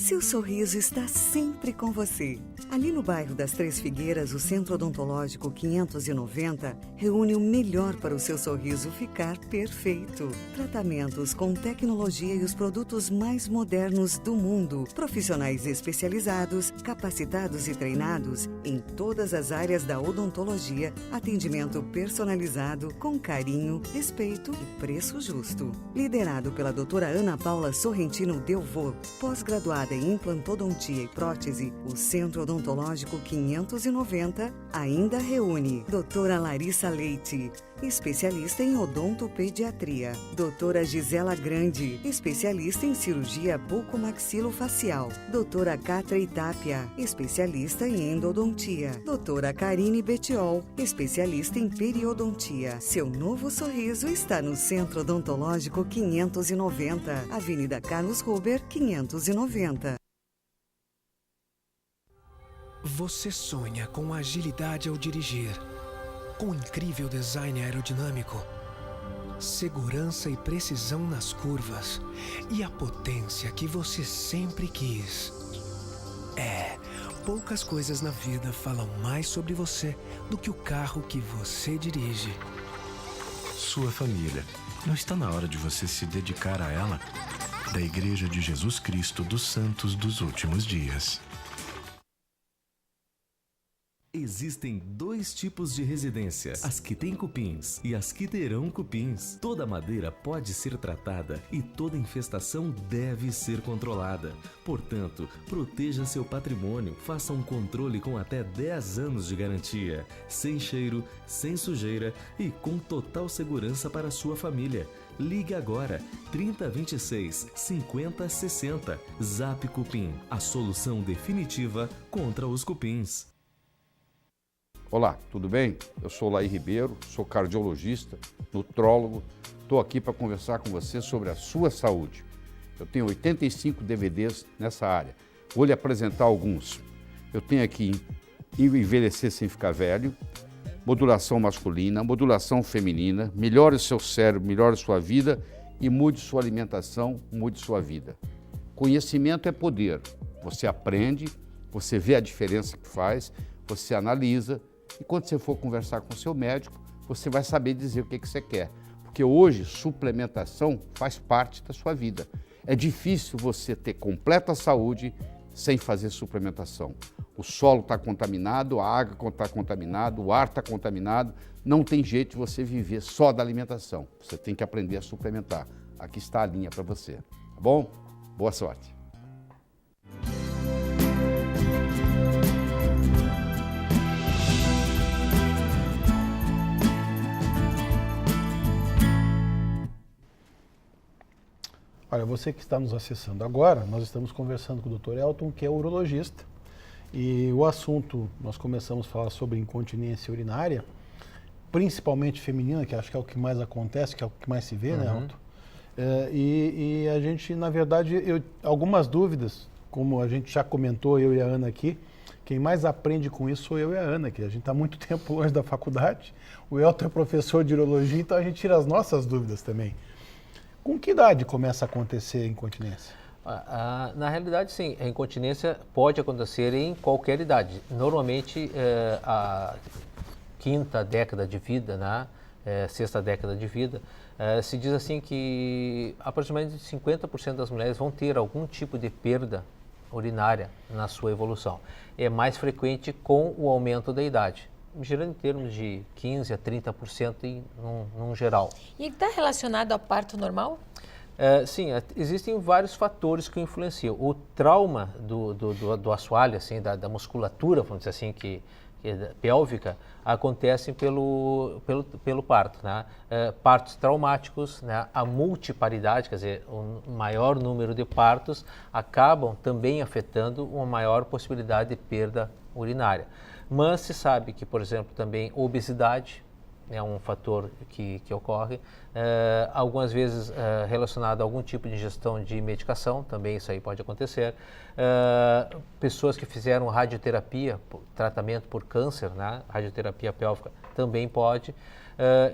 Seu sorriso está sempre com você. Ali no bairro das Três Figueiras, o Centro Odontológico 590 reúne o melhor para o seu sorriso ficar perfeito. Tratamentos com tecnologia e os produtos mais modernos do mundo. Profissionais especializados, capacitados e treinados em todas as áreas da odontologia. Atendimento personalizado, com carinho, respeito e preço justo. Liderado pela doutora Ana Paula Sorrentino Delvaux, pós-graduada em implantodontia e prótese, o Centro Odontológico 590 ainda reúne doutora Larissa Leite, especialista em odontopediatria, doutora Gisela Grande, especialista em cirurgia bucomaxilofacial, doutora Catra Itápia, especialista em endodontia, doutora Karine Betiol, especialista em periodontia. Seu novo sorriso está no Centro Odontológico 590, Avenida Carlos Ruber, 590. Você sonha com agilidade ao dirigir, com incrível design aerodinâmico, segurança e precisão nas curvas e a potência que você sempre quis. Poucas coisas na vida falam mais sobre você do que o carro que você dirige. Sua família. Não está na hora de você se dedicar a ela? Da Igreja de Jesus Cristo dos Santos dos Últimos Dias. Existem dois tipos de residência, as que têm cupins e as que terão cupins. Toda madeira pode ser tratada e toda infestação deve ser controlada. Portanto, proteja seu patrimônio, faça um controle com até 10 anos de garantia, sem cheiro, sem sujeira e com total segurança para sua família. Ligue agora, 3026 5060. Zap Cupim, a solução definitiva contra os cupins. Olá, tudo bem? Eu sou Laí Ribeiro, sou cardiologista, nutrólogo. Estou aqui para conversar com você sobre a sua saúde. Eu tenho 85 DVDs nessa área. Vou lhe apresentar alguns. Eu tenho aqui Envelhecer Sem Ficar Velho, Modulação Masculina, Modulação Feminina, Melhore seu cérebro, melhore sua vida e mude sua alimentação, mude sua vida. Conhecimento é poder. Você aprende, você vê a diferença que faz, você analisa e quando você for conversar com o seu médico, você vai saber dizer o que você quer. Porque hoje, suplementação faz parte da sua vida. É difícil você ter completa saúde sem fazer suplementação. O solo está contaminado, a água está contaminada, o ar está contaminado. Não tem jeito de você viver só da alimentação. Você tem que aprender a suplementar. Aqui está a linha para você. Tá bom? Boa sorte. Olha, você que está nos acessando agora, nós estamos conversando com o Dr. Elton, que é urologista, e o assunto, nós começamos a falar sobre incontinência urinária, principalmente feminina, que acho que é o que mais acontece, que é o que mais se vê, né, Elton? E a gente, na verdade, algumas dúvidas, como a gente já comentou, eu e a Ana aqui, quem mais aprende com isso sou eu e a Ana, que a gente está muito tempo longe da faculdade, o Elton é professor de urologia, então a gente tira as nossas dúvidas também. Com que idade começa a acontecer a incontinência? Na realidade, sim, a incontinência pode acontecer em qualquer idade. Normalmente, a quinta década de vida, né? Sexta década de vida, se diz assim que aproximadamente 50% das mulheres vão ter algum tipo de perda urinária na sua evolução. É mais frequente com o aumento da idade, girando em termos de 15% a 30% num geral. E está relacionado ao parto normal? Sim, existem vários fatores que influenciam. O trauma do assoalho, assim, da musculatura, vamos dizer assim, que é pélvica, acontece pelo parto, né? Partos traumáticos, né? A multiparidade, quer dizer, um maior número de partos acabam também afetando uma maior possibilidade de perda urinária. Mas se sabe que, por exemplo, também obesidade é um fator que ocorre, algumas vezes relacionado a algum tipo de ingestão de medicação, também isso aí pode acontecer. Pessoas que fizeram radioterapia, tratamento por câncer, né? Radioterapia pélvica, também pode.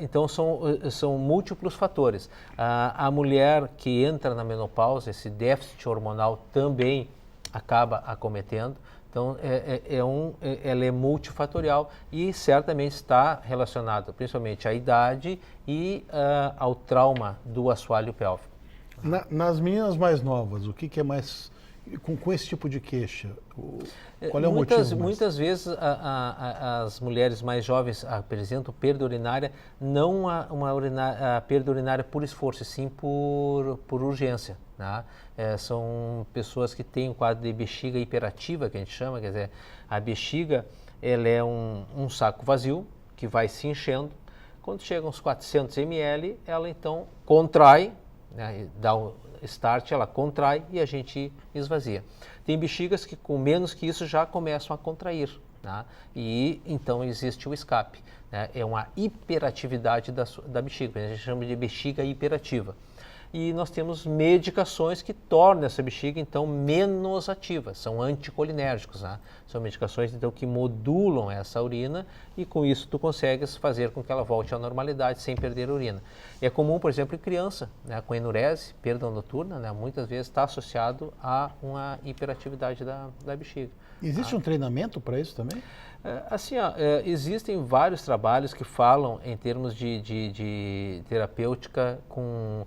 Então são múltiplos fatores. A mulher que entra na menopausa, esse déficit hormonal também acaba acometendo. Então, ela é multifatorial e certamente está relacionada principalmente à idade e ao trauma do assoalho pélvico. Nas meninas mais novas, o que é mais... Com esse tipo de queixa, qual é o motivo? Muitas vezes as mulheres mais jovens apresentam perda urinária, não a perda urinária por esforço, sim por urgência. Né? São pessoas que têm um quadro de bexiga hiperativa, que a gente chama, quer dizer, a bexiga ela é um saco vazio que vai se enchendo. Quando chega uns 400 ml, ela então contrai, né, dá um start, ela contrai e a gente esvazia. Tem bexigas que com menos que isso já começam a contrair, né? E então existe o escape, né? É uma hiperatividade da bexiga, a gente chama de bexiga hiperativa. E nós temos medicações que tornam essa bexiga, então, menos ativa. São anticolinérgicos, né? São medicações, então, que modulam essa urina e, com isso, tu consegues fazer com que ela volte à normalidade sem perder a urina. É comum, por exemplo, em criança, né, com enurese, perda noturna, né, muitas vezes está associado a uma hiperatividade da bexiga. Existe um treinamento para isso também? Existem vários trabalhos que falam em termos de terapêutica com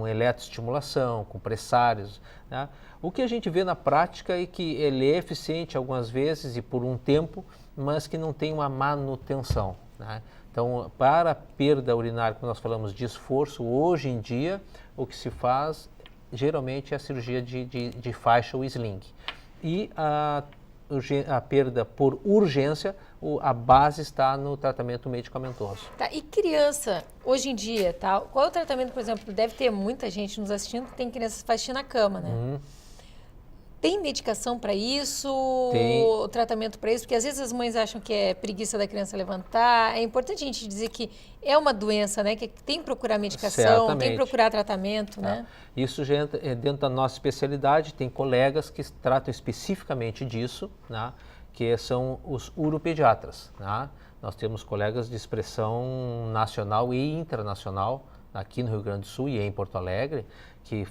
eletroestimulação, com pressários. Né? O que a gente vê na prática é que ele é eficiente algumas vezes e por um tempo, mas que não tem uma manutenção. Né? Então, para a perda urinária, como nós falamos de esforço, hoje em dia, o que se faz geralmente é a cirurgia de faixa ou sling. E a perda por urgência, a base está no tratamento medicamentoso. Tá, e criança, hoje em dia, tá? Qual é o tratamento, por exemplo, deve ter muita gente nos assistindo que tem crianças que faz xixi na cama, né? Tem medicação para isso? Tem. Tratamento para isso? Porque às vezes as mães acham que é preguiça da criança levantar. É importante a gente dizer que é uma doença, né? Que tem que procurar medicação, certamente. Tem que procurar tratamento, né? Isso já entra dentro da nossa especialidade. Tem colegas que tratam especificamente disso, né? Que são os uropediatras. Né? Nós temos colegas de expressão nacional e internacional aqui no Rio Grande do Sul e em Porto Alegre, que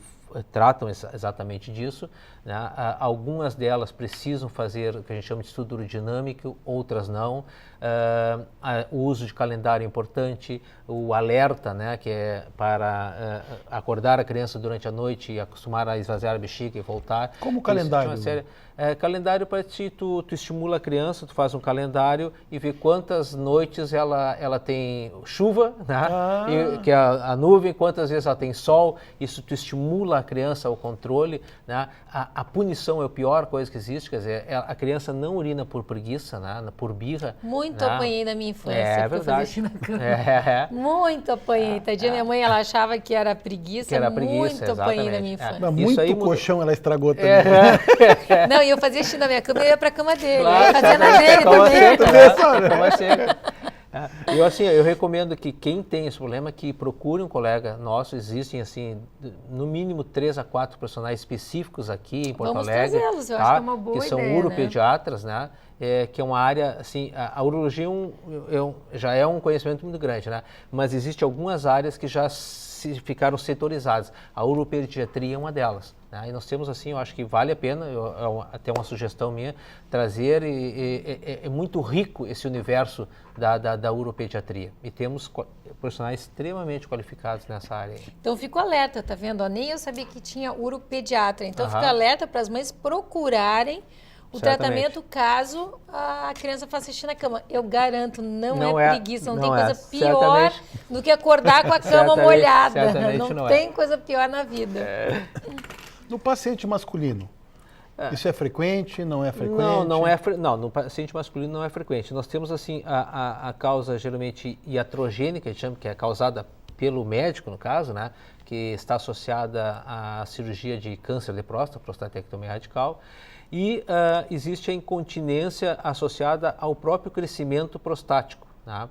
tratam exatamente disso. Né? Algumas delas precisam fazer o que a gente chama de estudo urodinâmico, outras não. O uso de calendário é importante, o alerta, né, que é para acordar a criança durante a noite e acostumar a esvaziar a bexiga e voltar. Como o calendário? Calendário para ti, tu estimula a criança, tu faz um calendário e vê quantas noites ela tem chuva, né? Que é a nuvem, quantas vezes ela tem sol, isso tu estimula a criança ao controle, né? A punição é a pior coisa que existe, quer dizer, a criança não urina por preguiça, né? Por birra. Muito apanhei na minha infância. É verdade. Muito apanhei, tadinha. Minha mãe, ela achava que era preguiça, muito apanhei na minha infância. Mas muito colchão ela estragou também. Não, e eu fazia xixi na minha cama e eu ia pra cama dele. Claro, eu fazia na dele também. Eu recomendo que quem tem esse problema, que procure um colega nosso. Existem, assim, no mínimo 3 a 4 profissionais específicos aqui em Porto Alegre. Vamos trazê-los, eu acho que é uma boa ideia, que são uropediatras, né? Que é uma área, assim, a urologia já é um conhecimento muito grande, né? Mas existem algumas áreas que já ficaram setorizadas. A uropediatria é uma delas. Né? E nós temos, assim, eu acho que vale a pena, até uma sugestão minha, trazer, é muito rico esse universo da uropediatria. E temos profissionais extremamente qualificados nessa área. Então, fico alerta, tá vendo? Nem eu sabia que tinha uropediatra. Então, fico alerta para as mães procurarem o tratamento caso a criança faça xixi na cama. Eu garanto, não é preguiça, não tem coisa pior do que acordar com a cama molhada. Não tem coisa pior na vida. No paciente masculino, isso é frequente, não é frequente? Não, no paciente masculino não é frequente. Nós temos, assim, a causa geralmente iatrogênica, a gente chama, que é causada pelo médico, no caso, né, que está associada à cirurgia de câncer de próstata, prostatectomia radical. E existe a incontinência associada ao próprio crescimento prostático. Né?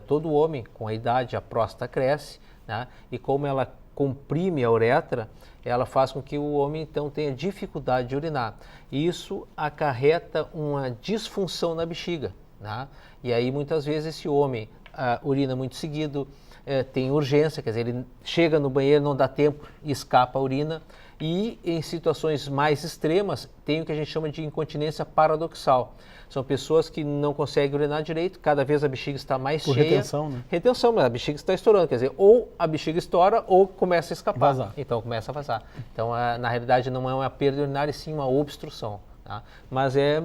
Todo homem, com a idade, a próstata cresce, né? E como ela comprime a uretra, ela faz com que o homem, então, tenha dificuldade de urinar. E isso acarreta uma disfunção na bexiga. Né? E aí, muitas vezes, esse homem urina muito seguido, tem urgência, quer dizer, ele chega no banheiro, não dá tempo e escapa a urina. E em situações mais extremas, tem o que a gente chama de incontinência paradoxal. São pessoas que não conseguem urinar direito, cada vez a bexiga está mais cheia. Retenção, né? Retenção, mas a bexiga está estourando, quer dizer, ou a bexiga estoura ou começa a escapar. Vazar. Então começa a vazar. Então, na realidade, não é uma perda urinária, e sim uma obstrução. Tá? Mas é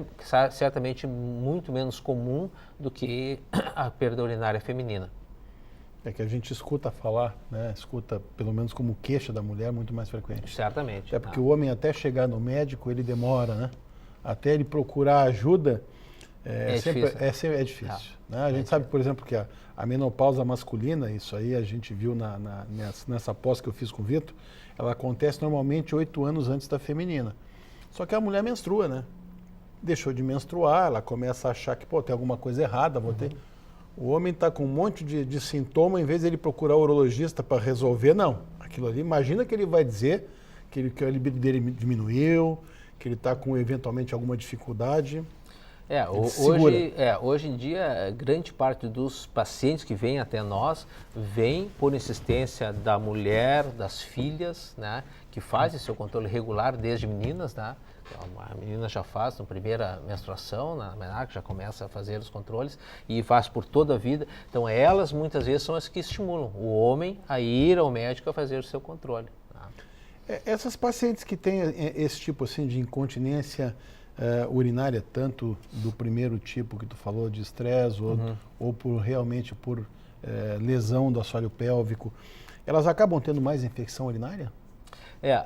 certamente muito menos comum do que a perda urinária feminina. É que a gente escuta falar, né? Escuta pelo menos como queixa da mulher muito mais frequente. Certamente. Até porque o homem até chegar no médico ele demora, né? Até ele procurar ajuda é difícil. Né? A gente sabe, por exemplo, que a menopausa masculina, isso aí a gente viu nessa pós que eu fiz com o Vitor, ela acontece normalmente 8 anos antes da feminina. Só que a mulher menstrua, né? Deixou de menstruar, ela começa a achar que tem alguma coisa errada, O homem está com um monte de sintoma, em vez de ele procurar o urologista para resolver, não. Aquilo ali, imagina que ele vai dizer que a libido dele diminuiu, que ele está com eventualmente alguma dificuldade. Hoje em dia, grande parte dos pacientes que vêm até nós vêm por insistência da mulher, das filhas, né, que fazem seu controle regular desde meninas, né? A menina já faz na primeira menstruação, na menarca já começa a fazer os controles e faz por toda a vida. Então elas muitas vezes são as que estimulam o homem a ir ao médico a fazer o seu controle. Né? Essas pacientes que têm esse tipo assim de incontinência urinária, tanto do primeiro tipo que tu falou de estresse ou realmente por lesão do assoalho pélvico, elas acabam tendo mais infecção urinária?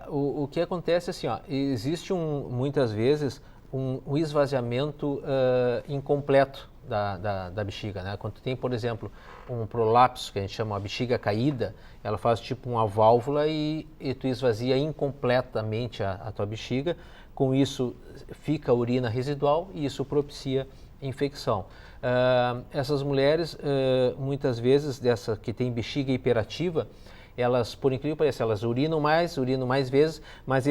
O que acontece é assim, existe muitas vezes um esvaziamento incompleto da bexiga, né? Quando tu tem, por exemplo, um prolapso, que a gente chama de bexiga caída, ela faz tipo uma válvula e tu esvazia incompletamente a tua bexiga, com isso fica a urina residual e isso propicia infecção. Essas mulheres, muitas vezes, que tem bexiga hiperativa, elas, por incrível que pareça, elas urinam mais vezes, mas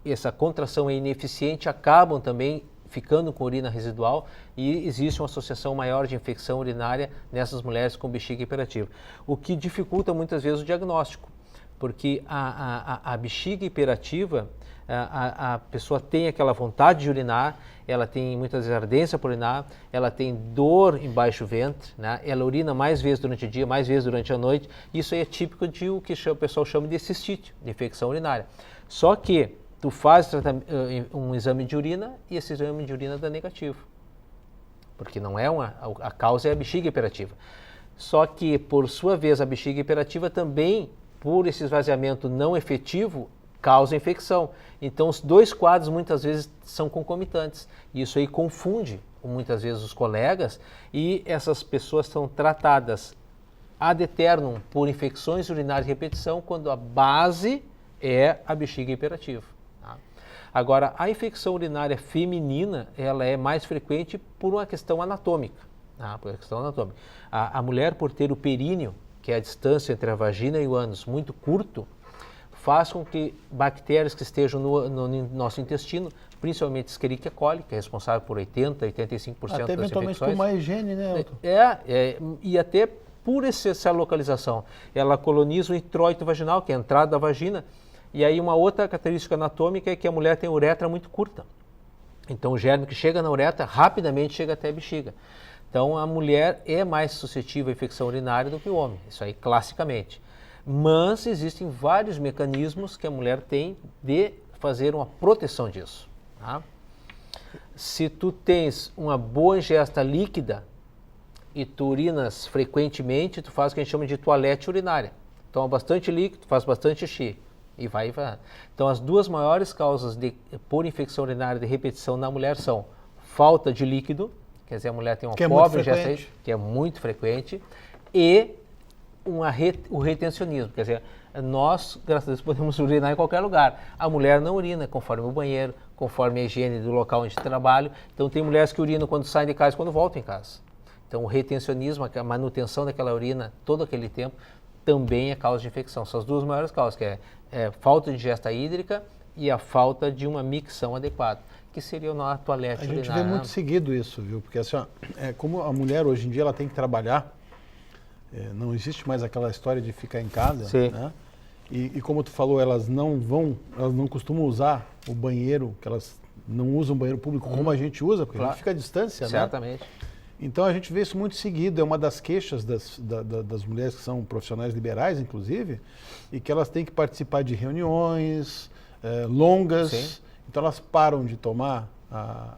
essa contração é ineficiente, acabam também ficando com urina residual e existe uma associação maior de infecção urinária nessas mulheres com bexiga hiperativa. O que dificulta muitas vezes o diagnóstico, porque a bexiga hiperativa, a pessoa tem aquela vontade de urinar, ela tem muitas vezes ardência por urinar, ela tem dor embaixo do ventre, né? Ela urina mais vezes durante o dia, mais vezes durante a noite. Isso aí é típico de o que o pessoal chama de cistite, de infecção urinária. Só que tu faz um exame de urina e esse exame de urina dá negativo, porque não é a causa é a bexiga hiperativa. Só que, por sua vez, a bexiga hiperativa também, por esse esvaziamento não efetivo, causa infecção. Então, os dois quadros muitas vezes são concomitantes. Isso aí confunde muitas vezes os colegas e essas pessoas são tratadas ad eternum por infecções urinárias de repetição quando a base é a bexiga hiperativa. Tá? Agora, a infecção urinária feminina, ela é mais frequente por uma questão anatômica. Tá? Por uma questão anatômica. A mulher, por ter o períneo, que é a distância entre a vagina e o ânus, muito curto, faz com que bactérias que estejam no nosso intestino, principalmente Escherichia coli, que é responsável por 80%, 85% das infecções. Até eventualmente por má higiene, né, Elton? E até por essa localização. Ela coloniza o introito vaginal, que é a entrada da vagina, e aí uma outra característica anatômica é que a mulher tem a uretra muito curta. Então o germe que chega na uretra rapidamente chega até a bexiga. Então a mulher é mais suscetível à infecção urinária do que o homem, isso aí classicamente. Mas existem vários mecanismos que a mulher tem de fazer uma proteção disso. Tá? Se tu tens uma boa ingesta líquida e tu urinas frequentemente, tu faz o que a gente chama de toalete urinária. Toma bastante líquido, faz bastante xixi e vai. Então as duas maiores causas por infecção urinária de repetição na mulher são falta de líquido, quer dizer, a mulher tem uma pobre ingesta, que é muito frequente, e o retencionismo, quer dizer, nós, graças a Deus, podemos urinar em qualquer lugar. A mulher não urina conforme o banheiro, conforme a higiene do local onde trabalha. Então tem mulheres que urinam quando saem de casa e quando voltam em casa. Então o retencionismo, a manutenção daquela urina todo aquele tempo, também é causa de infecção. São as duas maiores causas, que é falta de ingesta hídrica e a falta de uma micção adequada, que seria a toalete urinária. A gente vê muito seguido isso, viu? Porque assim, como a mulher hoje em dia ela tem que trabalhar, não existe mais aquela história de ficar em casa, né? E como tu falou, elas não costumam usar o banheiro, que elas não usam o banheiro público como a gente usa, porque a gente fica à distância, Certamente. né? Então a gente vê isso muito seguido, é uma das queixas das mulheres que são profissionais liberais, inclusive, e que elas têm que participar de reuniões longas, Sim. então elas param de tomar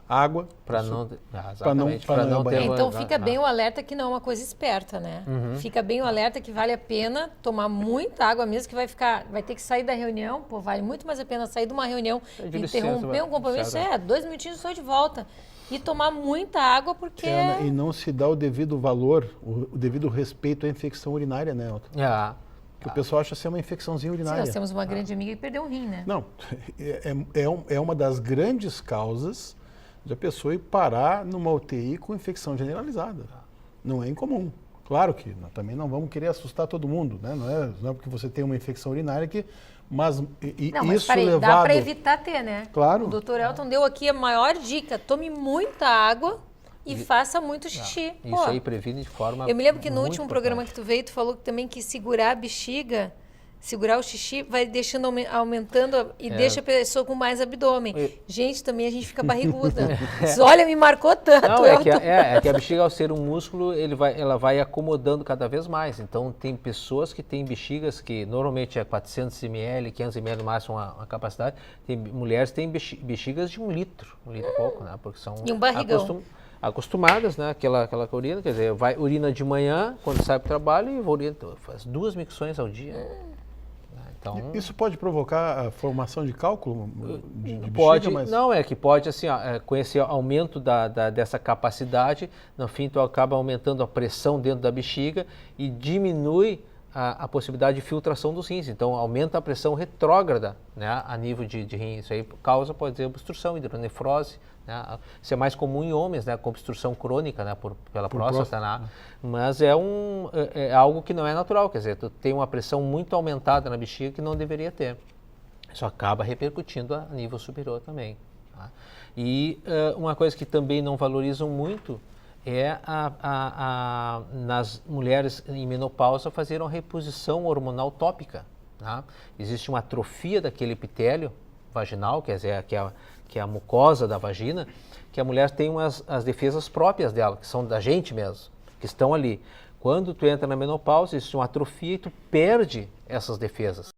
água Para não ter... Então fica bem o alerta que não é uma coisa esperta, né? Fica bem o alerta que vale a pena tomar muita água mesmo, que vai ter que sair da reunião, pô, vale muito mais a pena sair de uma reunião, interromper um compromisso, 2 minutinhos estou de volta. E tomar muita água porque... E não se dá o devido valor, o devido respeito à infecção urinária, né, Elton? Que o pessoal acha ser uma infecçãozinha urinária. Sim, nós temos uma grande amiga que perdeu um rim, né? Não, é uma das grandes causas de a pessoa ir parar numa UTI com infecção generalizada. Não é incomum. Claro que nós também não vamos querer assustar todo mundo, né? Não é porque você tem uma infecção urinária que... Mas isso levado... dá para evitar ter, né? Claro. O Dr. Elton deu aqui a maior dica, tome muita água e faça muito xixi. Isso aí previne de forma... Eu me lembro que no último programa que tu veio, tu falou também que segurar a bexiga, segurar o xixi, vai deixando, aumentando e deixa a pessoa com mais abdômen. Gente, também a gente fica barriguda. Olha, me marcou tanto. Não, é que a bexiga, ao ser um músculo, ela vai acomodando cada vez mais. Então, tem pessoas que têm bexigas que normalmente é 400 ml, 500 ml no máximo a capacidade. Tem mulheres que têm bexigas de 1 litro e pouco, né? Porque são e um barrigão. Acostumadas, né? Aquela urina, quer dizer, urina de manhã, quando sai para o trabalho, e faz 2 micções ao dia. Então, isso pode provocar a formação de cálculo de pode, bexiga, mas... Não, é que pode, assim, com esse aumento dessa capacidade, no fim tu acaba aumentando a pressão dentro da bexiga e diminui a possibilidade de filtração dos rins. Então, aumenta a pressão retrógrada, né, a nível de rim. Isso aí pode ser obstrução, hidronefrose, né? Isso é mais comum em homens, né, com obstrução crônica, né, pela próstata, né? Mas é algo que não é natural, quer dizer, tu tem uma pressão muito aumentada na bexiga que não deveria ter. Isso acaba repercutindo a nível superior também. Tá? E uma coisa que também não valorizam muito é nas mulheres em menopausa fazer uma reposição hormonal tópica. Tá? Existe uma atrofia daquele epitélio vaginal, quer dizer, que é a mucosa da vagina, que a mulher tem as defesas próprias dela, que são da gente mesmo, que estão ali. Quando tu entra na menopausa, existe uma atrofia e tu perde essas defesas.